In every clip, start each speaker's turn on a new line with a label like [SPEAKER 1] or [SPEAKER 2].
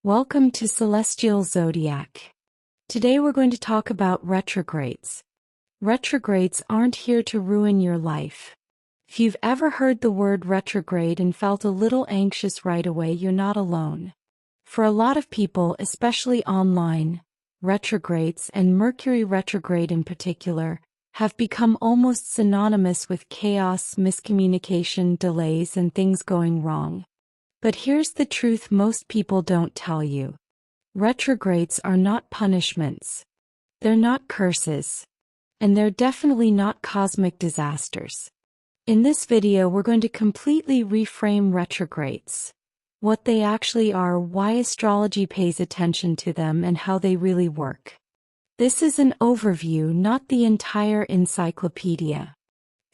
[SPEAKER 1] Welcome to Celestial Zodiac. Today we're going to talk about retrogrades. Retrogrades aren't here to ruin your life. If you've ever heard the word retrograde and felt a little anxious right away, you're not alone. For a lot of people, especially online, retrogrades, and Mercury retrograde in particular, have become almost synonymous with chaos, miscommunication, delays, and things going wrong. But here's the truth most people don't tell you. Retrogrades are not punishments. They're not curses. And they're definitely not cosmic disasters. In this video, we're going to completely reframe retrogrades. What they actually are, why astrology pays attention to them, and how they really work. This is an overview, not the entire encyclopedia.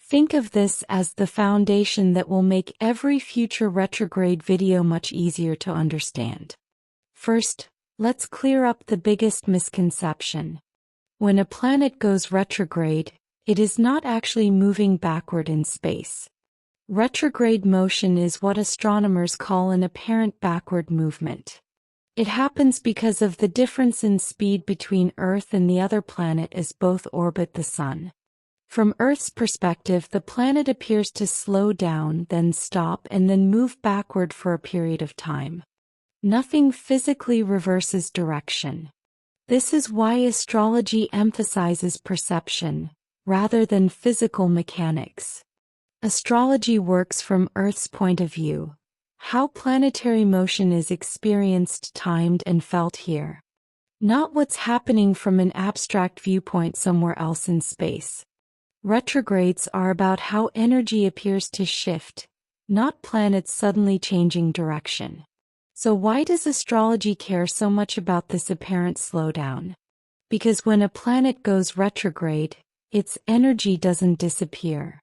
[SPEAKER 1] Think of this as the foundation that will make every future retrograde video much easier to understand. First, let's clear up the biggest misconception. When a planet goes retrograde, it is not actually moving backward in space. Retrograde motion is what astronomers call an apparent backward movement. It happens because of the difference in speed between Earth and the other planet as both orbit the Sun. From Earth's perspective, the planet appears to slow down, then stop, and then move backward for a period of time. Nothing physically reverses direction. This is why astrology emphasizes perception, rather than physical mechanics. Astrology works from Earth's point of view, how planetary motion is experienced, timed, and felt here. Not what's happening from an abstract viewpoint somewhere else in space. Retrogrades are about how energy appears to shift, not planets suddenly changing direction. So why does astrology care so much about this apparent slowdown? Because when a planet goes retrograde, its energy doesn't disappear.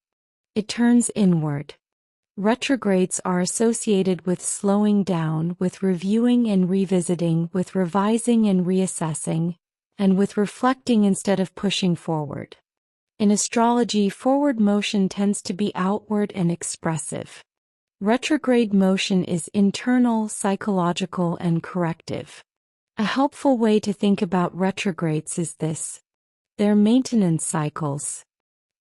[SPEAKER 1] It turns inward. Retrogrades are associated with slowing down, with reviewing and revisiting, with revising and reassessing, and with reflecting instead of pushing forward. In astrology, forward motion tends to be outward and expressive. Retrograde motion is internal, psychological, and corrective. A helpful way to think about retrogrades is this. They're maintenance cycles.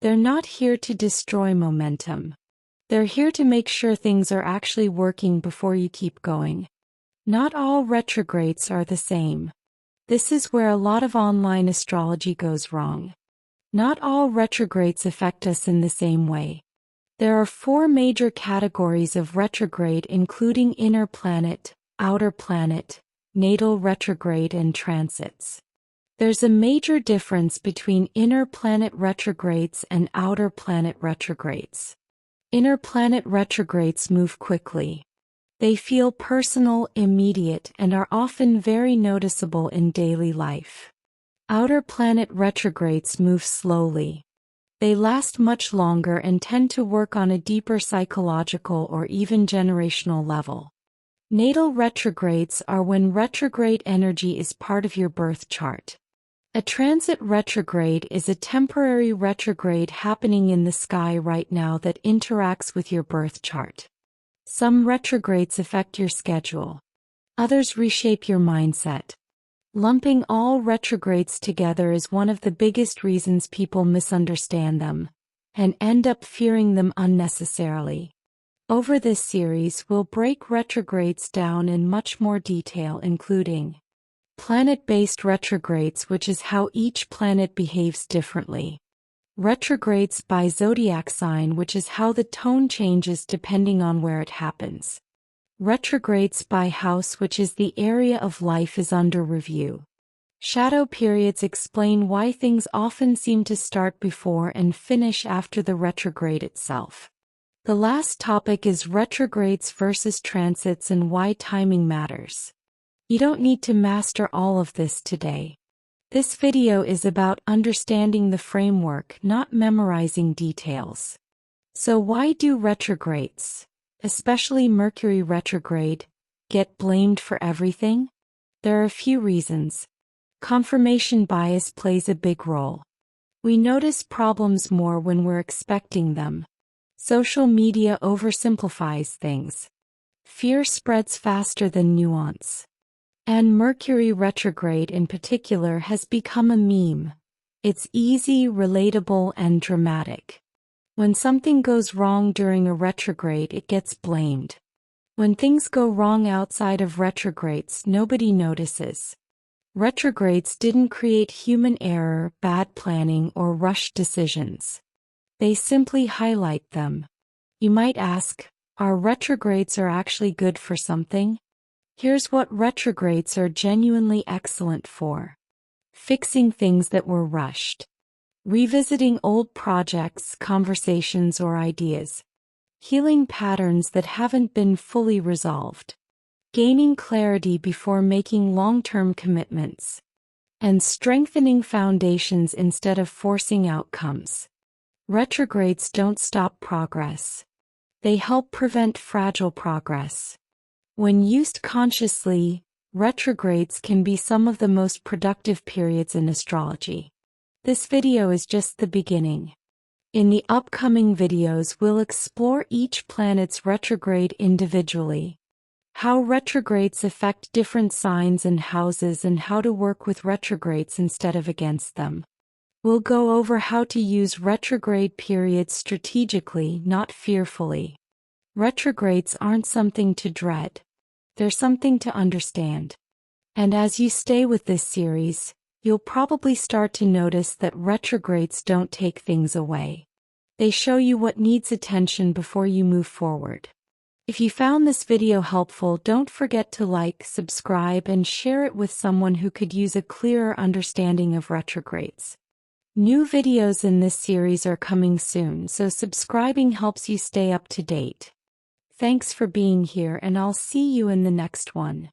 [SPEAKER 1] They're not here to destroy momentum. They're here to make sure things are actually working before you keep going. Not all retrogrades are the same. This is where a lot of online astrology goes wrong. Not all retrogrades affect us in the same way. There are 4 major categories of retrograde, including inner planet, outer planet, natal retrograde, and transits. There's a major difference between inner planet retrogrades and outer planet retrogrades. Inner planet retrogrades move quickly. They feel personal, immediate, and are often very noticeable in daily life. Outer planet retrogrades move slowly. They last much longer and tend to work on a deeper psychological or even generational level. Natal retrogrades are when retrograde energy is part of your birth chart. A transit retrograde is a temporary retrograde happening in the sky right now that interacts with your birth chart. Some retrogrades affect your schedule. Others reshape your mindset. Lumping all retrogrades together is one of the biggest reasons people misunderstand them and end up fearing them unnecessarily. Over this series, we'll break retrogrades down in much more detail, including planet-based retrogrades, which is how each planet behaves differently. Retrogrades by zodiac sign, which is how the tone changes depending on where it happens. Retrogrades by house, which is the area of life is under review. Shadow periods explain why things often seem to start before and finish after the retrograde itself. The last topic is retrogrades versus transits and why timing matters. You don't need to master all of this today. This video is about understanding the framework, not memorizing details. So why do retrogrades, especially Mercury retrograde, get blamed for everything? There are a few reasons. Confirmation bias plays a big role. We notice problems more when we're expecting them. Social media oversimplifies things. Fear spreads faster than nuance. And Mercury retrograde in particular has become a meme. It's easy, relatable, and dramatic. When something goes wrong during a retrograde, it gets blamed. When things go wrong outside of retrogrades, nobody notices. Retrogrades didn't create human error, bad planning, or rushed decisions. They simply highlight them. You might ask, are retrogrades actually good for something? Here's what retrogrades are genuinely excellent for. Fixing things that were rushed. Revisiting old projects, conversations, or ideas. Healing patterns that haven't been fully resolved. Gaining clarity before making long-term commitments. And strengthening foundations instead of forcing outcomes. Retrogrades don't stop progress. They help prevent fragile progress. When used consciously, retrogrades can be some of the most productive periods in astrology. This video is just the beginning. In the upcoming videos, we'll explore each planet's retrograde individually, how retrogrades affect different signs and houses, and how to work with retrogrades instead of against them. We'll go over how to use retrograde periods strategically, not fearfully. Retrogrades aren't something to dread. They're something to understand. And as you stay with this series, you'll probably start to notice that retrogrades don't take things away. They show you what needs attention before you move forward. If you found this video helpful, don't forget to like, subscribe, and share it with someone who could use a clearer understanding of retrogrades. New videos in this series are coming soon, so subscribing helps you stay up to date. Thanks for being here, and I'll see you in the next one.